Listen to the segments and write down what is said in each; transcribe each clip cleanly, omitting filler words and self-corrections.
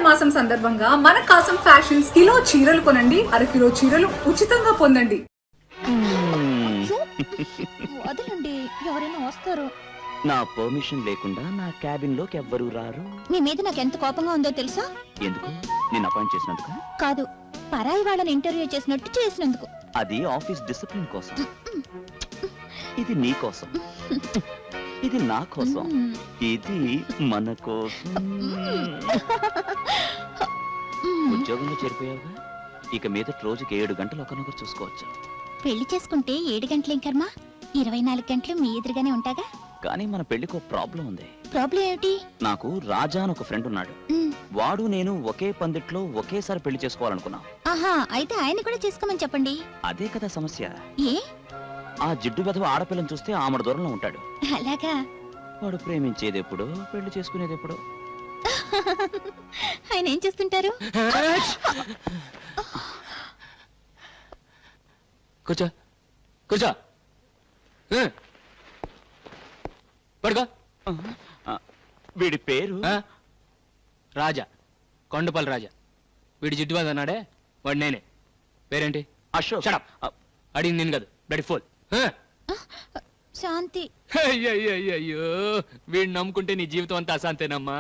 మాసం సందర్భంగా మన కాసం ఫ్యాషన్స్ కిలో చీరలు కొనండి, అరకిలో చీరలు ఉచితంగా పొందండి. వదలండి, ఎవరైనా వస్తారు. నా పర్మిషన్ లేకుండా నా క్యాబిన్ లోకి ఎవ్వరూ రారు. మీ మీద నాకు ఎంత కోపంగా ఉందో తెలుసా? ఎందుకు? నేను అపాయింట్ చేసినందుకు కాదు, పరాయి వాళ్ళని ఇంటర్వ్యూ చేసినట్టు చేసినందుకు. అది ఆఫీస్ డిసిప్లిన్ కోసం. ఇది నీ కోసం, ఇది నా కోసం, ఇది మన కోసం. ఉద్యోగంలో చేరిపోయావుగా, ఇక మీద రోజుకి 7 గంటలు ఒకనొకరు చూసుకోవచ్చు. పెళ్లి చేసుకుంటే 7 గంటలేం కర్మ, 24 గంటలు మీ ఎదురుగానే ఉంటాగా. కానీ మన పెళ్లికి ఒక ప్రాబ్లం ఉంది. ప్రాబ్లం ఏమిటి? నాకు రాజా అని ఒక ఫ్రెండ్ ఉన్నాడు. వాడు నేను ఒకే పందిట్లో ఒకేసారి పెళ్లి చేసుకోవాలనుకున్నాం. ఆహా, అయితే ఆయన కూడా చేసుకోమని చెప్పండి. అదే కదా సమస్య. ఏ? ఆ జిడ్డు వెధవ ఆడపిల్లని చూస్తే ఆమెడ దూరంలో ఉంటాడు. అలాగా? వాడు ప్రేమించేది ఎప్పుడు, పెళ్లి చేసుకునేది ఎప్పుడు? ఆయన ఏం చేస్తుంటారు? కూర్చో కూర్చో, పడుకో. వీడి పేరు రాజా, కొండపల్లి రాజా. వీడి జిడ్డు మీద అన్నాడే, వాడు నేనే. పేరేంటి? అశోక్. అడిగింది నేను కాదు, బ్లడీ ఫుల్. శాంతి. అయ్యో, వీడిని నమ్ముకుంటే నీ జీవితం అంతా అశాంతేనమ్మా.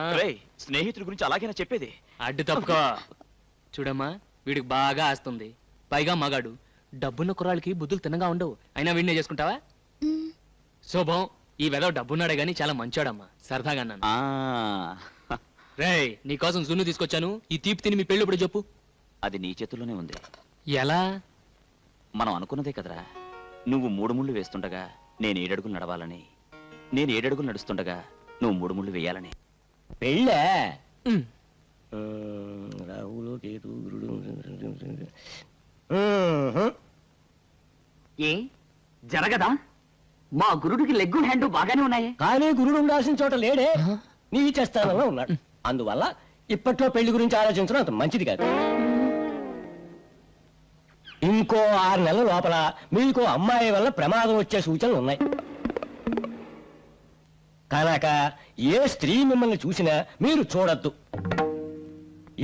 స్నేహితుడి గురించి అలాగేనా చెప్పేది? అడ్డు తప్పుకో. చూడమ్మా, వీడికి బాగా ఆస్తుంది, పైగా మగాడు. డబ్బున్న కుర్రాళ్ళకి బుద్ధులు తిన్నగా ఉండవు. అయినా వీడినే చేసుకుంటావా? శుభం. ఈ వెదవ డబ్బున్నాడే గాని చాలా మంచోడమ్మా, సరదాగా అన్నాను. రేయ్, నీకోసం జున్ను తీసుకొచ్చాను. ఈ తీపి తిని మీ పెళ్ళి ఇప్పుడు చెప్పు. అది నీ చేతుల్లోనే ఉంది. ఎలా? మనం అనుకున్నదే కదరా. నువ్వు 3 ముళ్ళు వేస్తుండగా నేను 7 అడుగులు నడవాలని, నేను 7 అడుగులు నడుస్తుండగా నువ్వు 3 ముళ్ళు వేయాలని. పెళ్ళే ఉమ్. రాహులు కేతు గురుడు. ఏ జరగదా? మా గురుడికి లెగ్గు హ్యాండ్ బాగానే ఉన్నాయి. కానీ గురుడు ఉండాల్సిన చోట లేడే, నీ చేస్తానలో ఉన్నాడు. అందువల్ల ఇప్పట్లో పెళ్లి గురించి ఆలోచించడం అంత మంచిది కాదు. ఇంకో 6 నెలల లోపల మీకు అమ్మాయి వల్ల ప్రమాదం వచ్చే సూచనలు ఉన్నాయి. కనుక ఏ స్త్రీ మిమ్మల్ని చూసినా మీరు చూడొద్దు,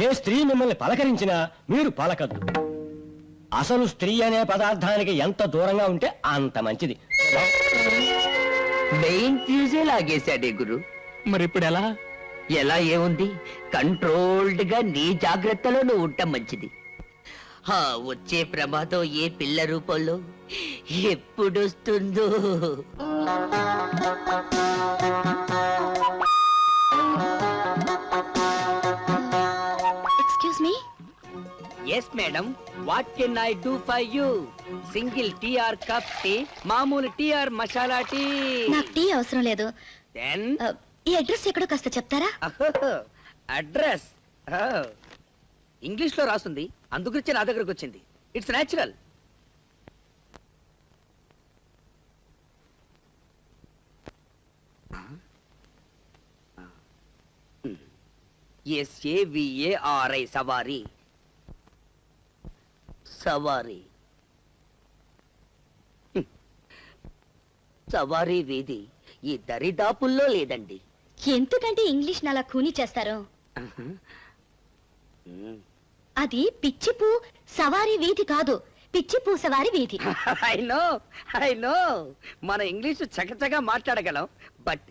ఏ స్త్రీ మిమ్మల్ని పలకరించినా మీరు పలకద్దు. అసలు స్త్రీ అనే పదార్థానికి ఎంత దూరంగా ఉంటే అంత మంచిది. మెయిన్ ఫ్యూజే లాగేశాడే గురు. మరి ఇప్పుడు ఎలా? ఎలా ఏముంది, కంట్రోల్డ్ గా నీ జాగ్రత్తలో నువ్వు ఉండటం మంచిది. వచ్చే ప్రమాదం ఏ పిల్ల రూపంలో ఎప్పుడొస్తుందో. Excuse me. Yes madam, what can I do for you? Single tea or cup tea, మామూలు టీ ఆర్ మసాలా టీ? నాకు టీ అవసరం లేదు. దెన్ ఈ అడ్రస్ ఎక్కడో కాస్త చెప్తారా? అడ్రస్ ఇంగ్లీష్ లో రాస్తుంది, అందుగురించి నా దగ్గరకు వచ్చింది. It's natural. SAVARI సవారీ. సవారీ సవారీ వీధి ఈ దరిదాపుల్లో లేదండి. ఎందుకంటే ఇంగ్లీష్ అలా కూని చేస్తారు? అది పిచ్చిపూ సవారీ వీధి కాదు, పిచ్చిపూ సవారీ వీధి. ఐ నో మన ఇంగ్లీష్ చకచగా మాట్లాడగలం, బట్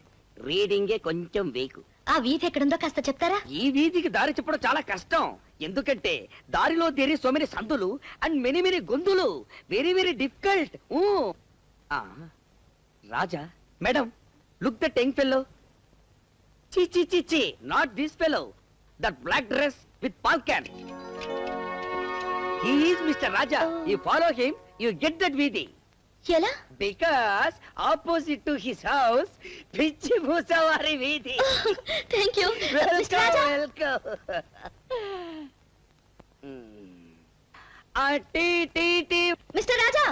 రీడింగే కొంచెం వీక్. ఆ వీధి ఎక్కడుందో కాస్త చెప్తారా? ఈ వీధికి దారి చెప్పడం చాలా కష్టం, ఎందుకంటే దారిలో దేరి సో మెనీ సందులు అండ్ మెనీ మెనీ గొంతులు. Very very difficult. Raja madam, look that young fellow. చి not this fellow, that black dress with పాల్కాన్. He is Mr. Raja. You follow him, you get that Vidi. ఎలా? Because opposite to his house, Pichi Bhusavari Vidi. Thank you. Mr. Raja. Welcome. Tea. Mister Raja.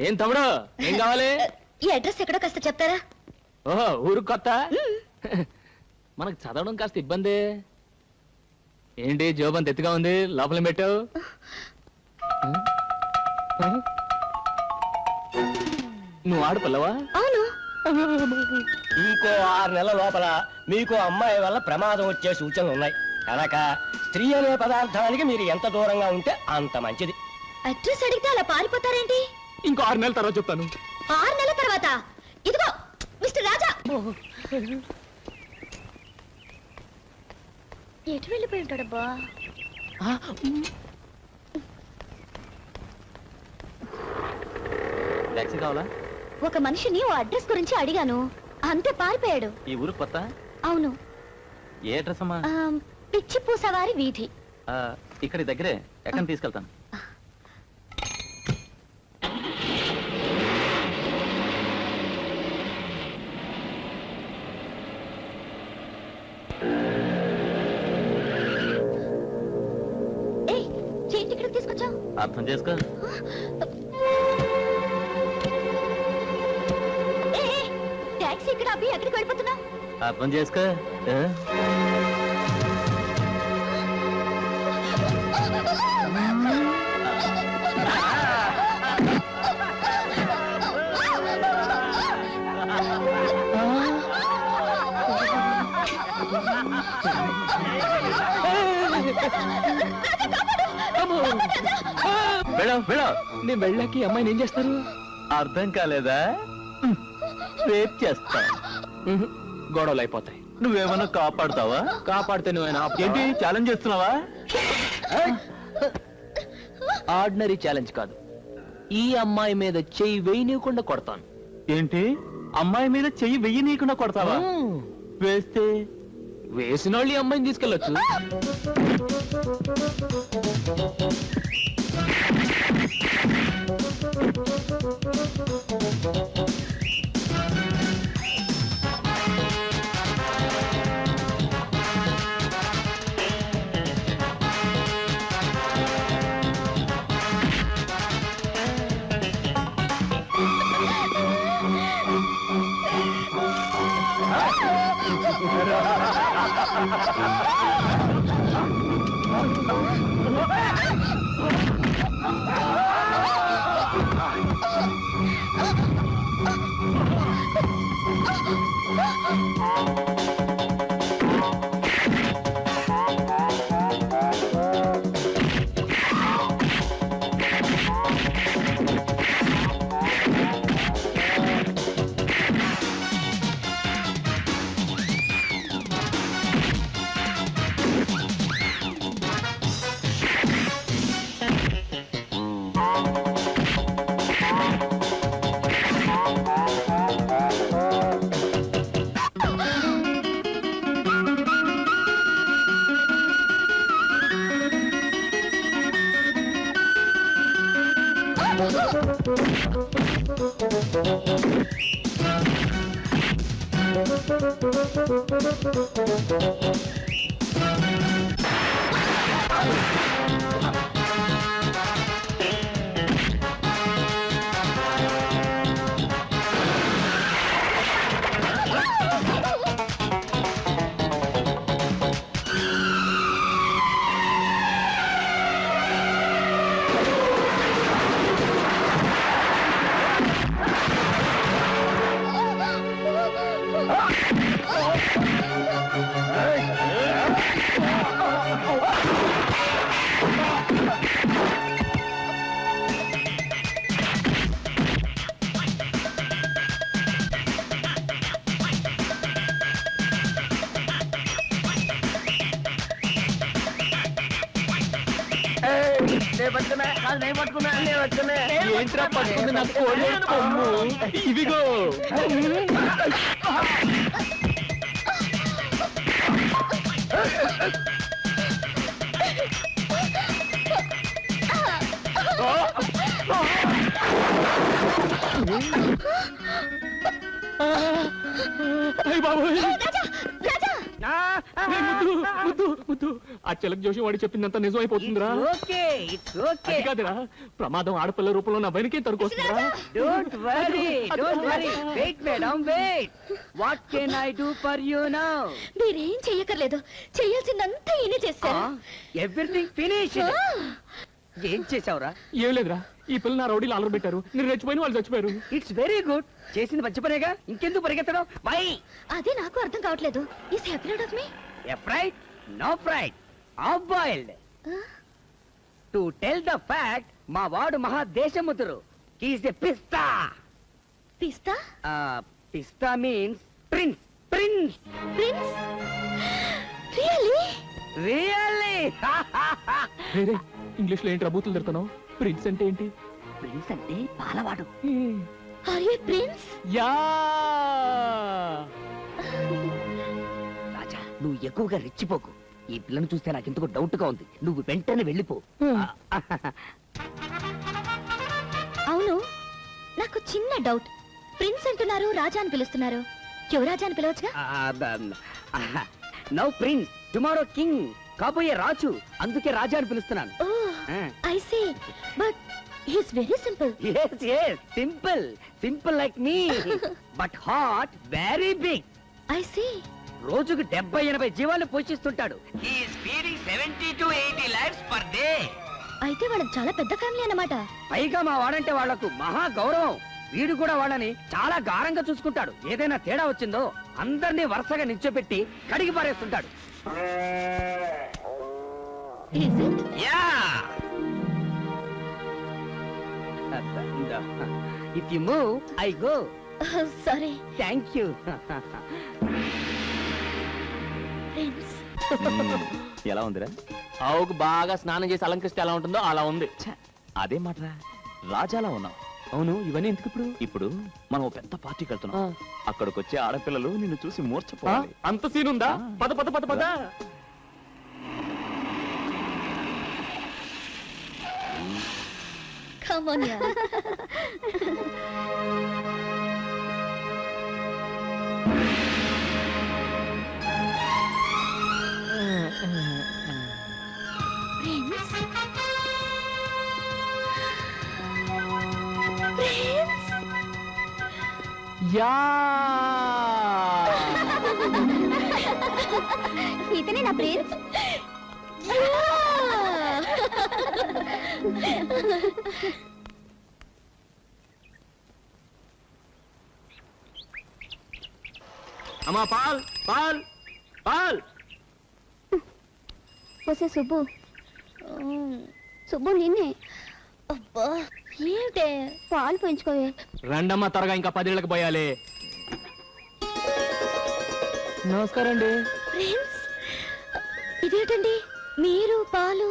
ఏం తమ్ముడు, ఏం కావాలి? ఈ address ఎక్కడో కాస్త చెప్తారా? ఓహో, ఊరు కొత్త. మనకు చదవడం కాస్త ఇబ్బంది. ఏంటి జోబంత ఎత్తుగా ఉంది, లోపల పెట్టావు? నువ్వు ఆడపిల్లవా? అవును. ఇంకో 6 నెలల లోపల మీకు అమ్మాయి వల్ల ప్రమాదం వచ్చే సూచనలు ఉన్నాయి కనుక స్త్రీ అనే పదార్థానికి మీరు ఎంత దూరంగా ఉంటే అంత మంచిది. అడ్రస్ అడిగితే అలా పారిపోతారేంటి? ఇంకో 6 నెలల తర్వాత చెప్తాను. 6 నెలల తర్వాత ఇదిగో మిస్టర్ రాజా. ఎటు వెళ్ళిపోయి ఉంటాడబ్బా? టాక్సీ కావాలా? ఒక మనిషిని ఓ అడ్రస్ గురించి అడిగాను, అంతే పారిపోయాడు. ఈ ఊరు కొత్త? అవును. ఏ అడ్రస్ అమ్మా? పిచ్చిపూ సవారి వీధి. ఇక్కడి దగ్గరే, ఎక్కడ తీసుకెళ్తాను. ఏయ్, ఏంటి ఇక్కడికి తీసుకొచ్చావు? అర్థం చేసుకో. టాక్సీ ఇక్కడ అబ్బి ఎక్కడికి వెళ్ళిపోతున్నావు? అర్థం చేసుకో. నేను వెళ్ళాక ఈ అమ్మాయిని ఏం చేస్తారు? అర్థం కాలేదా? రేప్ చేస్తా. గొడవలు అయిపోతాయి. నువ్వేమన్నా కాపాడుతావా? కాపాడితే నువ్వేనా? ఏంటి ఛాలెంజ్ చేస్తున్నావా? ఆర్డినరీ ఛాలెంజ్ కాదు, ఈ అమ్మాయి మీద చెయ్యి వేయనీయకుండా కొడతాను. ఏంటి అమ్మాయి మీద చెయ్యి వెయ్యనీయకుండా కొడతావా? వేస్తే వేసిన వాళ్ళు ఈ అమ్మాయిని తీసుకెళ్ళొచ్చు. ఏంట్రా పట్టుకుంది నా కోడి కొమ్ము? ఇదిగో ఆ చిలక జోషి వాడి చెప్పిందంతా నిజం అయిపోతుందిరా. అది కాదురా, ప్రమాదం ఆడపిల్ల రూపంలో నా వెనకే తరుకొస్తుందిరా. Don't worry. Wait, madam, wait. What can I do for you now? మీరేం చెయ్యక్కర్లేదు, చెయ్యాల్సిందంతా ఈయనే చేశారు. Everything finished. ఏం చేసావురా? ఏం లేదురా, ఈ పిల్లలు నా రౌడీలు అలరు పెట్టారు నేను రెచ్చిపోయిన వాళ్ళు చచ్చిపోయారు. It's very good. చేసింది మంచి పనేగా, ఇంకెందుకు పరిగెత్తడం? వై అదే నాకు అర్థం కావట్లేదు. ఈ separate of me fried? No fried, half boiled. To tell the fact, మా వాడు మహా దేశముతురు. హీస్ ఎ పిస్తా. పిస్తా పిస్తా means prince. Prince prince really really. రే ఇంగ్లీష్ లో ఏంటి రబూతులు తిడుతున్నావు? ప్రిన్స్ అంటే ఏంటి? ప్రిన్స్ అంటే పాలవాడు. Are you prince? Yeah Raja, నువ్వు ఎక్కువగా రెచ్చిపోకు. ఈ పిల్లను చూస్తే నాకు ఎందుకు డౌట్ గా ఉంది. నువ్వు వెంటనే వెళ్ళిపో. అవును, నాకు చిన్న డౌట్. ప్రిన్స్ అంటున్నారు, రాజా అని పిలుస్తున్నారు. యువరాజా అని పిలవచ్చుగా? Now prince, tomorrow king. కాబోయే రాజు, అందుకే రాజా అని పిలుస్తున్నాను. I see, but he's very simple. yes yes, simple simple like me, but heart very big. I see. రోజుకు 70-80 జీవాలు పోషిస్తుంటాడు. he is feeding 70 to 80 lives per day. అయితే వాళ్ళకి చాలా పెద్ద ఫ్యామిలీ అన్నమాట. పైగా మా వాడంటే వాళ్లకు మహా గౌరవం. వీడు కూడా వాళ్ళని చాలా గారంగా చూసుకుంటాడు. ఏదైనా తేడా వచ్చిందో అందరినీ వరుసగా నిల్చోబెట్టి కడిగి పారేస్తుంటాడు. Is it? Yeah, if you move I go. Sorry thank you. Prince. ఎలా ఉందిరా? ఆవుకు బాగా స్నానం చేసి అలంకరిస్తే ఎలా ఉంటుందో అలా ఉంది. అదే మాట్రా, రాజాలా ఉన్నావు. అవును, ఇవన్నీ ఎందుకు ఇప్పుడు? ఇప్పుడు మనం ఓ పెద్ద పార్టీకి వెళ్తున్నాం. అక్కడికి వచ్చే ఆడపిల్లలు నిన్ను చూసి ఆ, మూర్చపోవాలి. అంత సీన్ ఉందా? పద పద పద పద. Come on, yeah. Prince? Prince? Yeah ఇతనే నా ప్రిన్స్? అమ్మా పాల్ పాల్ పాల్. వసే సుబ్బు. సుబ్బు నిన్నే. అబ్బా ఏంటే పాలు పెంచుకోవే. రండమ్మా త్వరగా, ఇంకా 10 ఏళ్ళకి పోయాలి. నమస్కారం అండి. ప్రిన్స్, ఇదేంటండి మీరు పాలు?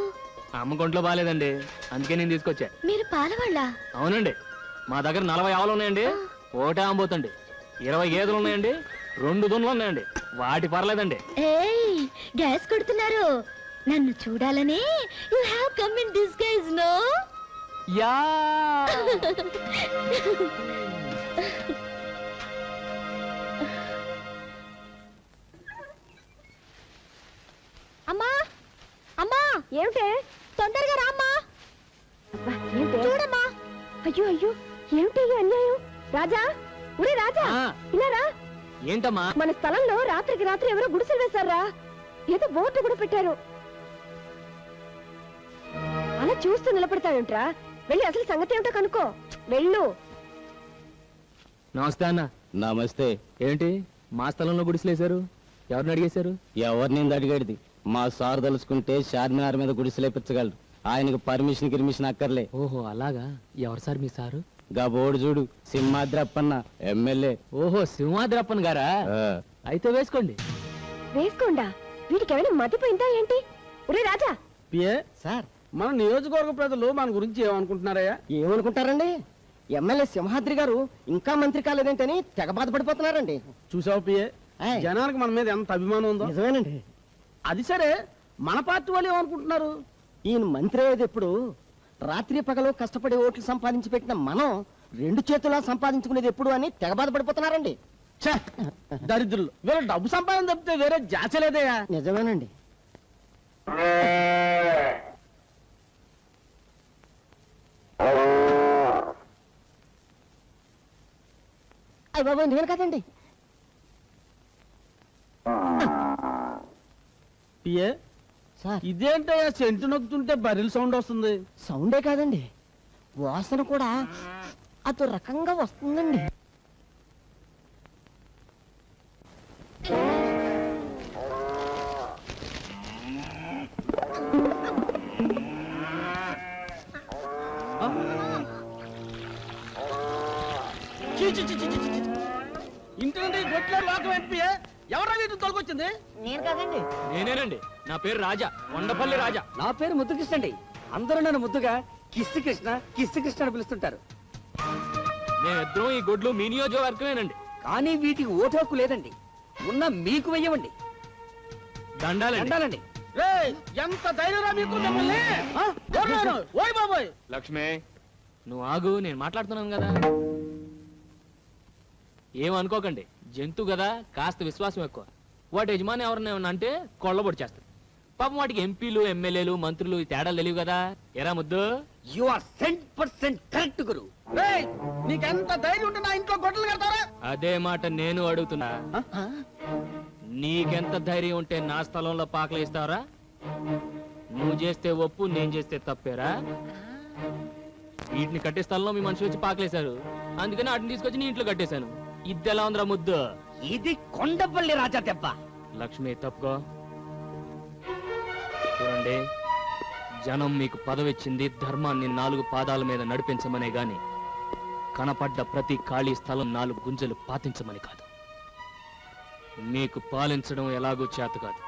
అమ్మ కొంట్లో బాగాలేదండి, అందుకే నేను తీసుకొచ్చా. మీరు పాలవాళ్ళ? అవునండి, మా దగ్గర 40 ఆవులు ఉన్నాయండి, ఒకటే ఆంబోతండి. 20 గేదెలు ఉన్నాయండి, 2 దున్నులు ఉన్నాయండి. వాటి పర్లేదండి. ఏయ్, గ్యాస్ కొడుతున్నారు. నన్ను చూడాలని you have come in disguise, no? Yeah అమ్మా అమ్మా, ఏమిటే? తొందరగా రామ్మా. చూడమ్మా. అయ్యో అయ్యో, ఏమిటి ఈ అన్యాయం? రాజా, ఒరే రాజా, ఆ. ఇలా రా. ఏంటమ్మా? మన స్థలంలో రాత్రికి రాత్రి ఎవరో గుడిసెలు వేశారా? ఏదో బోర్డు కూడా పెట్టారు. అలా చూస్తూ నిలబడతావేంట్రా? వెళ్ళి అసలు సంగతి ఏమిటో కనుక్కో. వెళ్ళు. నమస్తే అన్న. నమస్తే. ఏంటి మా స్థలంలో గుడిసెలేశారు? ఎవరిని అడిగేశారు? ఎవరిని అడిగేది? మా సార్ తలుచుకుంటే చార్మినార్ మీద గుడిసెలేపించగలరు. ఆయనకు పర్మిషన్ గిర్మిషన్ అక్కర్లే. ఓహో అలాగా. ఎవరు సార్ మీ సారు? గా బోర్డు చూడు, సింహాద్రప్పన్న ఎమ్మెల్యే. ఓహో సింహాద్రప్పన్ గారా? అయితే వేసుకోండి. వేసుకోండా? వీడికి ఏమైనా మతిపోయిందా ఏంటి? ఒరే రాజా. సార్, మన నియోజకవర్గ ప్రజలు మన గురించి ఏమనుకుంటున్నారయ్యా? ఏమనుకుంటారండి? ఎమ్మెల్యే సింహాద్రి గారు ఇంకా మంత్రి కాలేదేంటని తెగ బాధపడిపోతున్నారండి. చూసావు పిఏ, ఆయ్. జనానికి మన మీద ఎంత అభిమానం ఉందో. నిజమేనండి. అది సరే, మన పార్టీ వాళ్ళు ఏమనుకుంటున్నారు? ఈయన మంత్రి అయ్యేది ఎప్పుడు? రాత్రి పగలు కష్టపడి ఓట్లు సంపాదించి పెట్టిన మనం 2 చేతులా సంపాదించుకునేది ఎప్పుడు అని తెగ బాధపడిపోతున్నారండి. ఛే, దరిద్రులు. వీళ్ళ డబ్బు సంపాదన తప్పితే వేరే జాచలేదయ్యా. నిజమేనండి. అయ్య బాబు, నేను కదండి. పిఏ, సార్, ఇదేంటయ్యా సెంటు నొక్కుతుంటే బరిల్ సౌండ్ వస్తుంది? సౌండే కాదండి, వాసన కూడా అదో రకంగా వస్తుందండి. ఇంటి నుండి గొట్లో లోకం ఎంపీఏ ఎవరా వీటిని తొలగొచ్చింది? నేను కదండి. నేనేనండి, నా పేరు రాజా, కొండపల్లి రాజా. నా పేరు ముద్దు కృష్ణ అండి. అందరూ నన్ను ముద్దుగా కిస్సు కృష్ణ అని పిలుస్తుంటారు. మేమిద్దరం ఈ గొడ్లు మీ నియోజకవర్గమేనండి. కానీ వీటికి ఓటు హక్కు లేదండి. ఉన్న మీకు వెయ్యవండి. దండాలండి. అండాలండి. ఎంత ధైర్యరా మీకు మిమ్మల్ని? ఓయ్ బాబోయ్. లక్ష్మి, నువ్వు ఆగు, నేను మాట్లాడుతున్నాను కదా. ఏమనుకోకండి, జంతువు కదా, కాస్త విశ్వాసం ఎక్కువ. వాటి యజమాని ఎవరన్నా ఏమన్నా అంటే కొళ్ళబొడి చేస్తుంది. పాపం వాటికి ఎంపీలు, ఎమ్మెల్యేలు, మంత్రులు ఈ తేడాలు తెలియవు కదా. ఎరా ముద్దు, యు ఆర్ 100% కరెక్ట్ గురు. నీకెంత ధైర్యం ఉంటే నా ఇంట్లో గొడ్డలు కడతారా? అదే మాట నేను అడుగుతున్నా. నీకెంత ధైర్యం ఉంటే నా స్థలంలో పాకలు ఇస్తావరా? నువ్వు చేస్తే ఒప్పు, నేను చేస్తే తప్పేరా? వీటిని కట్టే స్థలంలో మీ మనిషి వచ్చి పాకలేశారు, అందుకని వాటిని తీసుకొచ్చి నీ ఇంట్లో కట్టేశాను. ఇది ఎలా ఉందిరా ముద్దు? ఇది కొండపల్లి రాజా దెబ్బ. లక్ష్మి, తప్పుకో. చూడండి, జనం మీకు పదవిచ్చింది ధర్మాన్ని 4 పాదాల మీద నడిపించమనే గాని కనపడ్డ ప్రతి ఖాళీ స్థలం 4 గుంజలు పాతించమని కాదు. మీకు పాలించడం ఎలాగూ చేత కాదు,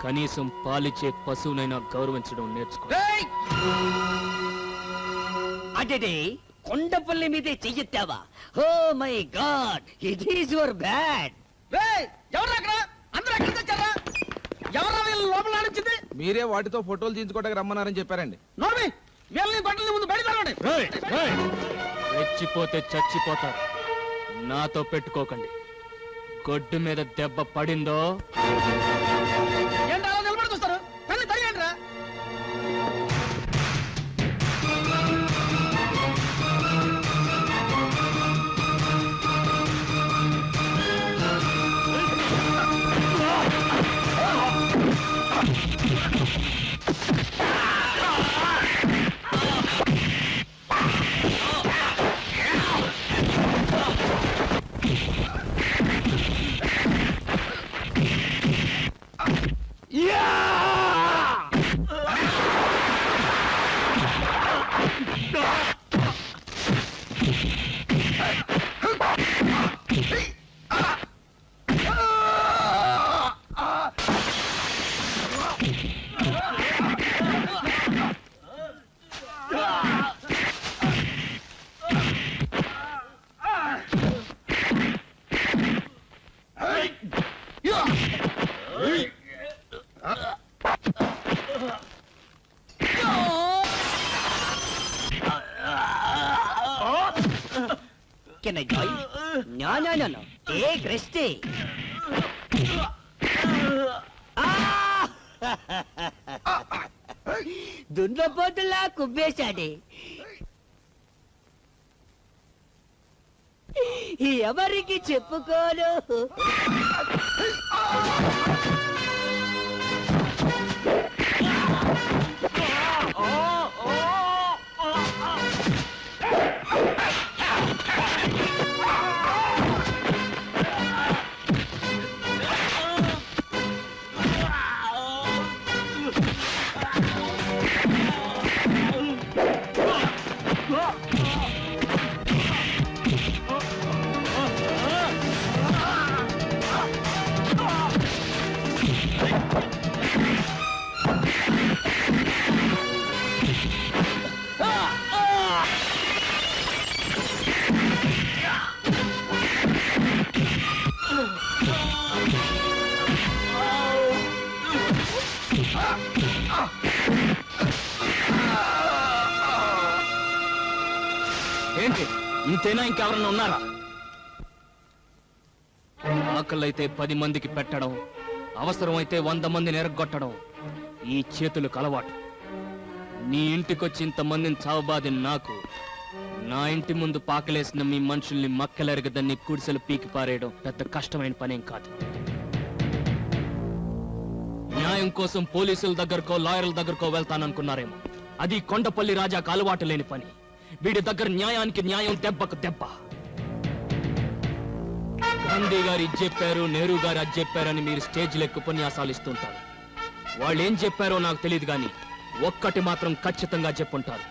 కనీసం పాలిచ్చే పశువునైనా గౌరవించడం నేర్చుకో. అదే కొండపల్లి మీదే చెయ్యెత్తావా? Oh my god, it is your bad. ఎవరు అక్కడ? అందరూ ఎక్కడ తెచ్చారా? ఎవరా వీళ్ళు లోపల ఆడించింది? మీరే వాటితో ఫోటోలు తీయించుకోవడానికి రమ్మన్నారని చెప్పారండి. నోర్మి, వీళ్ళని బట్టల ముందు బయట తరవండి. రెచ్చిపోతే చచ్చిపోతారు. నాతో పెట్టుకోకండి. గొడ్డు మీద దెబ్బ పడిందో ఏంటి అలా నిలబడి చూస్తారు? తల్లి తరిగండి రా. Can I join? No. Take rest. దున్నపోతులా కుబ్బేశాడే. ఎవరికి చెప్పుకోను. ఏంటి, ఇంతేనా? ఇంకెవరన్నా ఉన్నారా? ఆకలైతే 10 మందికి పెట్టడం, అవసరమైతే 100 మందిని ఎరగొట్టడం ఈ చేతులకు అలవాటు. నీ ఇంటికొచ్చి ఇంతమందిని చావబాది నాకు, నా ఇంటి ముందు పాకలేసిన మీ మనుషుల్ని మక్కలెరగదని కుడిసెలు పీకి పారేయడం పెద్ద కష్టమైన పనేం కాదు. న్యాయం కోసం పోలీసుల దగ్గరకో లాయర్ల దగ్గరకో వెళ్తాననుకున్నారేమో. అది కొండపల్లి రాజాకు అలవాటు లేని పని. వీడి దగ్గర న్యాయానికి న్యాయం, దెబ్బకు దెబ్బ. గాంధీ గారు ఇది చెప్పారు, నెహ్రూ గారు అది చెప్పారని మీరు స్టేజ్లో ఎక్కువ ఉపన్యాసాలు ఇస్తుంటారు. వాళ్ళు ఏం చెప్పారో నాకు తెలియదు కానీ ఒక్కటి మాత్రం ఖచ్చితంగా చెప్పుంటారు.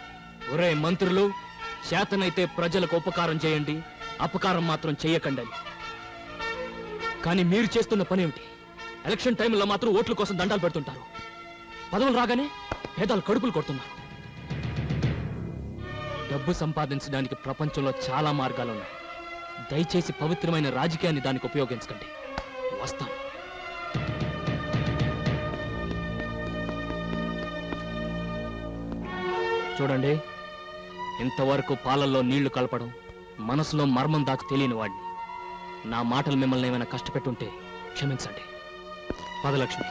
ఒరే మంత్రులు, చేతనైతే ప్రజలకు ఉపకారం చేయండి, అపకారం మాత్రం చెయ్యకండి అని. కానీ మీరు చేస్తున్న పని ఏమిటి? ఎలక్షన్ టైంలో మాత్రం ఓట్ల కోసం దండాలు పెడుతుంటారు. పదవులు రాగానే పేదలు కడుపులు కొడుతున్నారు. డబ్బు సంపాదించడానికి ప్రపంచంలో చాలా మార్గాలున్నాయి. దయచేసి పవిత్రమైన రాజకీయాన్ని దానికి ఉపయోగించకండి. వస్తాను. చూడండి, ఇంతవరకు పాలల్లో నీళ్లు కలపడం, మనసులో మర్మం దాకా తెలియని వాడిని. నా మాటలు మిమ్మల్ని ఏమైనా కష్టపెట్టుంటే క్షమించండి. పదలక్ష్మి.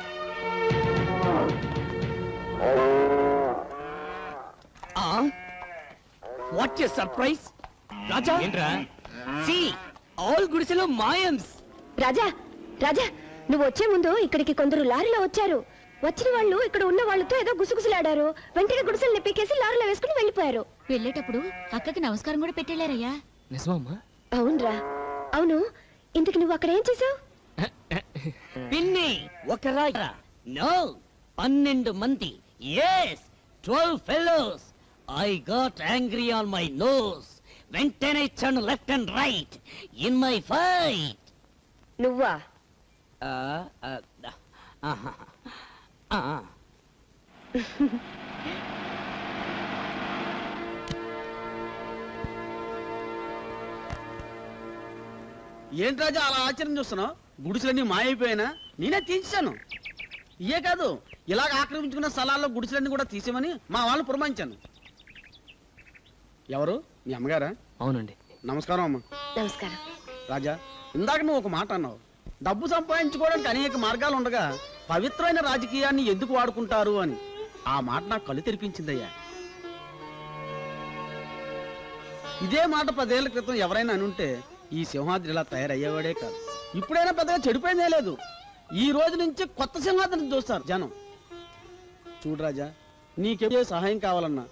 What a surprise Raja. ఏంట్రా? సి ఆల్ గుడిసెలో మాయమ్స్. రాజా, రాజా, నువ్వు వచ్చే ముందు ఇక్కడికి కొందరు లారీలో వచ్చారు. వచ్చిన వాళ్ళు ఇక్కడ ఉన్న వాళ్ళతో ఏదో గుసగుసలాడారు. వెంటనే గుడిసెల్ని పీకేసి లారీలో వేసుకుని వెళ్ళిపోయారు. వెళ్ళేటప్పుడు అక్కకి నమస్కారం కూడా పెట్టేళ్ళారయ్యా. నిజమమ్మా? అవునరా, అవును. ఇంతకు నువ్వు అక్కడ ఏం చేసావు? పిన్ని ఒక రాజా. నో, 12 మంది. yes 12 fellows. I got angry on my nose. వెంటనే ఇచ్చాను left and right in my fight. నువ్వా? ఏంటి రాజా అలా ఆశ్చర్యం చూస్తున్నావు? గుడిసెలన్నీ మాయైపోయినా నేనే తీసేశాను. ఇయే కాదు, ఇలాగ ఆక్రమించుకున్న స్థలాల్లో గుడిసెలన్నీ కూడా తీసేమని మా వాళ్ళు పురమాయించాను. ఎవరు? మీ అమ్మగారా? అవునండి. నమస్కారం అమ్మ. నమస్కారం. రాజా, ఇందాక నువ్వు ఒక మాట అన్నావు. డబ్బు సంపాదించుకోవడానికి అనేక మార్గాలు ఉండగా పవిత్రమైన రాజకీయాన్ని ఎందుకు వాడుకుంటారు అని. ఆ మాట నాకు కళ్ళు తెరిపించిందయ్యా. ఇదే మాట 10 ఏళ్ల క్రితం ఎవరైనా అనుంటే ఈ సింహాద్రి ఇలా తయారయ్యేవాడే కాదు. ఇప్పుడైనా పెద్దగా చెడిపోయిందే లేదు. ఈ రోజు నుంచి కొత్త సింహాద్రిని చూస్తారు జనం. చూడు రాజా, నీకే సహాయం కావాలన్నా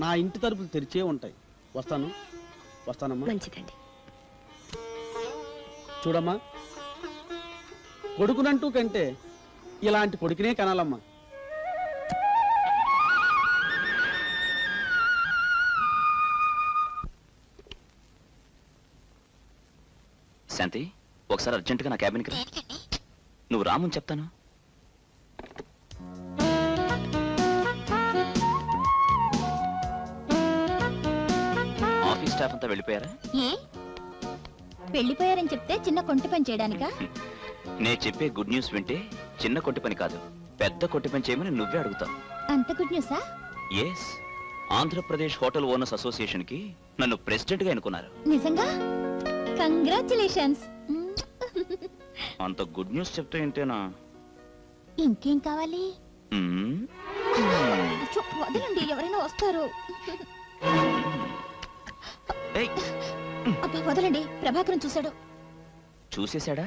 నా ఇంటి తలుపులు తెరిచే ఉంటాయి. వస్తానమ్మా. మంచిదండి. చూడమ్మా, కొడుకునంటూ కంటే ఇలాంటి కొడుకునే కనాలమ్మా. శాంతి, ఒకసారి అర్జెంటుగా నా క్యాబిన్కి రా. నువ్వు రామని చెప్తాను. ఆఫీస్ స్టాఫ్ అంతా వెళ్ళిపోయారా? ఏ వెళ్ళిపోయారని చెప్తే చిన్న కొంట పని చేయడానికా? నేను చెప్పే గుడ్ న్యూస్ వింటే చిన్న కొట్టి పని కాదు, పెద్ద కొట్టి పని చేయమని నువ్వే అడుగుతావు. అంత గుడ్ న్యూసా? Yes, Andhra Pradesh hotel owners association కి నన్ను ప్రెసిడెంట్ గా ఎన్నుకున్నారు. నిజంగా? కంగ్రాచులేషన్స్. అంత గుడ్ న్యూస్ చెప్తే ఏంటేనా? ఇంకేం కావాలి? మ్మ్. అచ్చో, వదలండి, ఎవరైనా వస్తారు. ఏయ్, అబ్బా వదలండి, ప్రభాకరం చూశాడు. చూసేశాడా?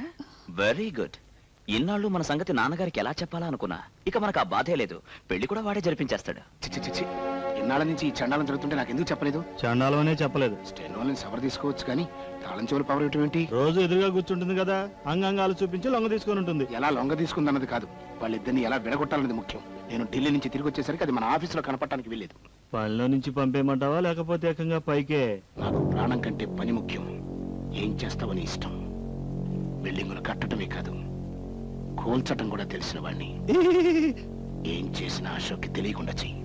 Very good. ఇన్నాళ్ళు మన సంగతి నాన్నగారికి ఎలా చెప్పాలా అనుకున్నా. ఇక మనకు ఆ బాధే లేదు. పెళ్లి కూడా వాడే జరిపించేస్తాడు. చిచ్చి ఇన్నాళ్ళ నుంచి ఈ చండాలం జరుగుతుంటే నాకు ఎందుకు చెప్పలేదు? చండాలమనే చెప్పలేదు. స్టెనోలని సవర్ తీసుకోవచ్చు కానీ తాళం చెవులు పవర్ ఇవ్వటం ఏంటి? రోజు ఎదురుగా కూర్చుంటుంది కదా, అంగాంగాలు చూపించి లొంగ తీసుకొని ఉంటుంది. ఎలా లొంగ తీసుకుందన్నది కాదు, వాళ్ళిద్దరిని ఎలా విడగొట్టాలన్నది ముఖ్యం. నేను ఢిల్లీ నుంచి తిరిగి వచ్చేసరికి అది మన ఆఫీసులో కనపడటానికి వెళ్ళేది. పనిలో నుంచి పంపేయమంటావా లేకపోతే ఏకంగా పైకే? నాకు ప్రాణం కంటే పని ముఖ్యం. ఏం చేస్తావని ఇష్టం. బిల్డింగులు కట్టడమే కాదు, కూల్చటం కూడా తెలిసిన వాడిని. ఏం చేసినా అశోక్కి తెలియకుండా చెయ్యి.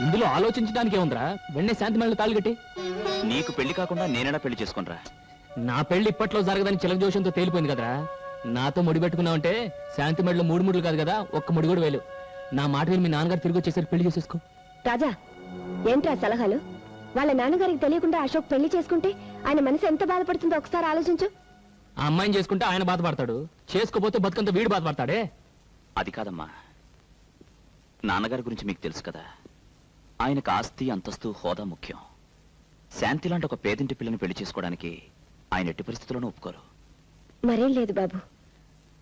ఇందులో ఆలోచించడానికి ఏముందిరా? వెంటనే శాంతి మళ్ళీ తాళిగట్టి. నీకు పెళ్లి కాకుండా నేనేనా పెళ్లి చేసుకునిరా? నా పెళ్లి ఇప్పట్లో జరగదని చిలక జోషంతో తేలిపోయింది కదరా. నాతో ముడి పెట్టుకున్నావంటే శాంతి మెడలో 3 ముడులు కాదు కదా, ఒక్క ముడి కూడా వేలు. నా మాట విని మీ నాన్నగారు తిరిగి వచ్చేసరికి పెళ్లి చేసేసుకో. రాజా, ఏంట్రా సలహాలు? వాళ్ళ నాన్నగారికి తెలియకుండా అశోక్ పెళ్లి చేసుకుంటే ఆయన మనసు ఎంత బాధపడుతుందో ఒకసారి ఆలోచించు. ఆ అమ్మాయిని చేసుకుంటే ఆయన బాధపడతాడు, చేసుకోపోతే బతుకంత వీడు బాధపడతాడే. అది కాదమ్మా, నాన్నగారి గురించి మీకు తెలుసు కదా. ఆయనకు ఆస్తి, అంతస్తు, హోదా ముఖ్యం. శాంతి లాంటి ఒక పేదింటి పిల్లని పెళ్లి చేసుకోవడానికి ఆయన ఎట్టి పరిస్థితుల్లోనూ ఒప్పుకోరు. మరేం లేదు బాబు,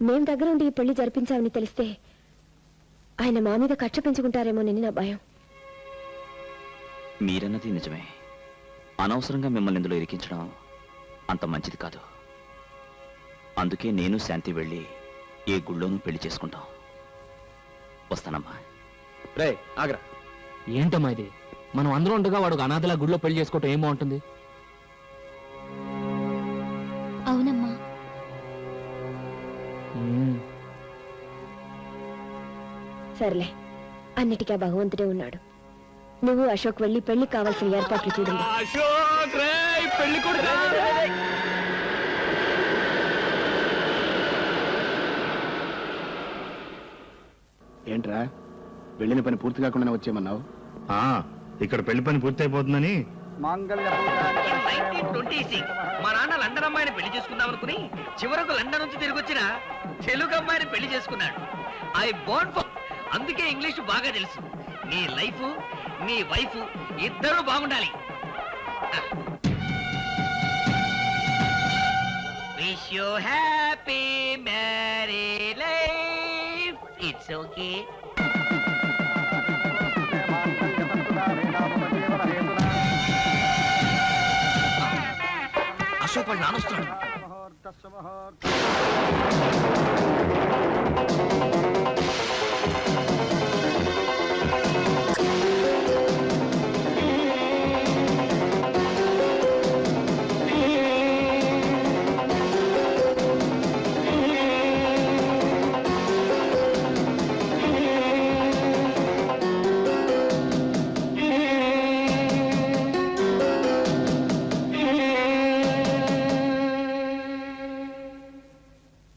మేం దగ్గరుండి ఈ పెళ్లి జరిపించామని తెలిస్తే ఆయన మా మీద కక్ష పెంచుకుంటారేమోనని నా భయం. మీరన్నది నిజమే. అనవసరంగా మిమ్మల్ని ఇందులో ఇరికించడం అంత మంచిది కాదు. అందుకే నేను శాంతి వెళ్ళి ఏ గుళ్ళోనూ పెళ్లి చేసుకుంటాం. వస్తానమ్మా. రే ఆగ్రా. ఏంటమ్మా ఇది? మనం అందరం ఉండగా వాడు ఒక అనాథలా గుడిలో పెళ్లి చేసుకోవటం ఏం బాగుంటుంది? అవునమ్మా. సర్లే, అన్నిటికీ ఆ భగవంతుడే ఉన్నాడు. నువ్వు అశోక్ వెళ్ళి పెళ్లి కావాల్సిన ఏర్పాట్లు చూడండి. ఏంట్రా వెళ్ళిన పని పూర్తి కాకుండానే వచ్చేయమన్నావు? ఇక్కడ పెళ్లి పని పూర్తి అయిపోతుందని. మా నాన్న లండన్ అమ్మాయిని పెళ్లి చేసుకుందాం అనుకుని చివరకు లండన్ నుంచి తిరిగి వచ్చిన తెలుగు అమ్మాయిని పెళ్లి చేసుకున్నాడు. ఐ బోర్న్ ఫర్, అందుకే ఇంగ్లీష్ బాగా తెలుసు. నీ లైఫ్ నీ వైఫ్ ఇద్దరూ బాగుండాలి. Wish you happy marry life. It's okay. Ashok వాళ్ళు నానొస్తున్నాడు.